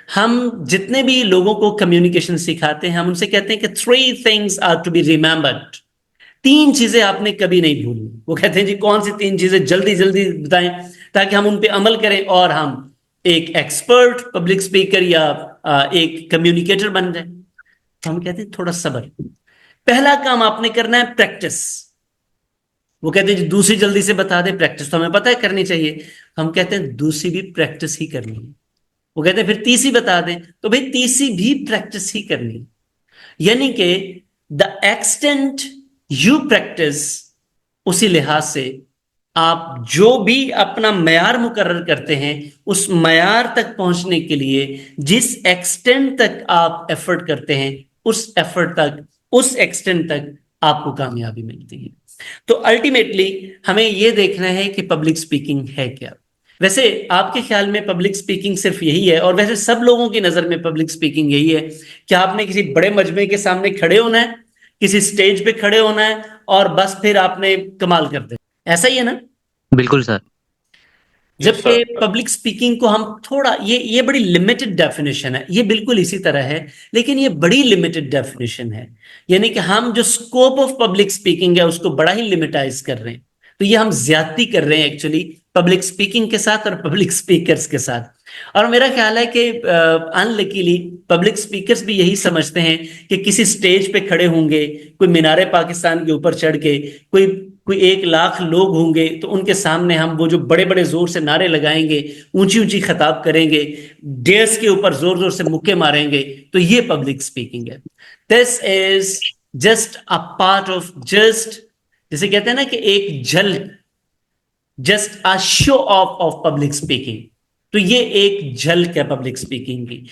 ہم جتنے بھی لوگوں کو کمیونیکیشن سکھاتے ہیں ہم ان سے کہتے ہیں کہ 3 things are to be remembered. 3 چیزیں آپ نے کبھی نہیں بھولنی. وہ کہتے ہیں جی کون سی 3 چیزیں، جلدی جلدی بتائیں تاکہ ہم ان پہ عمل کریں اور ہم ایک ایکسپرٹ پبلک اسپیکر یا ایک کمیونیکیٹر بن جائیں. تو ہم کہتے ہیں تھوڑا صبر. پہلا کام آپ نے کرنا ہے پریکٹس. وہ کہتے ہیں جی دوسری جلدی سے بتا دیں، پریکٹس تو ہمیں پتہ ہے کرنی چاہیے. ہم کہتے ہیں دوسری بھی پریکٹس ہی کرنی ہے. وہ کہتے ہیں پھر تیسری بتا دیں، تو بھائی تیسری بھی پریکٹس ہی کرنی ہے. یعنی کہ دا ایکسٹینٹ یو پریکٹس، اسی لحاظ سے آپ جو بھی اپنا معیار مقرر کرتے ہیں اس معیار تک پہنچنے کے لیے جس ایکسٹینٹ تک آپ ایفرٹ کرتے ہیں اس ایفرٹ تک، اس ایکسٹینٹ تک آپ کو کامیابی ملتی ہے. تو الٹیمیٹلی ہمیں یہ دیکھنا ہے کہ پبلک اسپیکنگ ہے کیا. ویسے آپ کے خیال میں پبلک اسپیکنگ صرف یہی ہے؟ اور ویسے سب لوگوں کی نظر میں پبلک اسپیکنگ یہی ہے کہ آپ نے کسی بڑے مجمع کے سامنے کھڑے ہونا ہے، کسی سٹیج پہ کھڑے ہونا ہے اور بس پھر آپ نے کمال کر دیں. ایسا ہی ہے نا؟ بالکل سر. جبکہ پبلک اسپیکنگ کو ہم تھوڑا، یہ بڑی لمیٹڈ ڈیفینیشن ہے. یہ بالکل اسی طرح ہے لیکن یہ بڑی لمیٹڈ ڈیفینیشن ہے. یعنی کہ ہم جو اسکوپ آف پبلک اسپیکنگ ہے اس کو بڑا ہی لمیٹائز کر رہے ہیں. تو یہ ہم زیادتی کر رہے ہیں ایکچولی پبلک اسپیکنگ کے ساتھ اور پبلک اسپیکرز کے ساتھ. اور میرا خیال ہے کہ ان لکیلی پبلک اسپیکرز بھی یہی سمجھتے ہیں کہ کسی سٹیج پہ کھڑے ہوں گے، کوئی مینار پاکستان کے اوپر چڑھ کے، کوئی 1 لاکھ لوگ ہوں گے تو ان کے سامنے ہم وہ جو بڑے بڑے زور سے نعرے لگائیں گے، اونچی اونچی خطاب کریں گے، ڈیس کے اوپر زور زور سے مکے ماریں گے، تو یہ پبلک اسپیکنگ ہے. This is just a part of, just جسے کہتے ہیں نا کہ ایک جھلک، just a show of public speaking. تو یہ ایک جھلک ہے پبلک اسپیکنگ کی.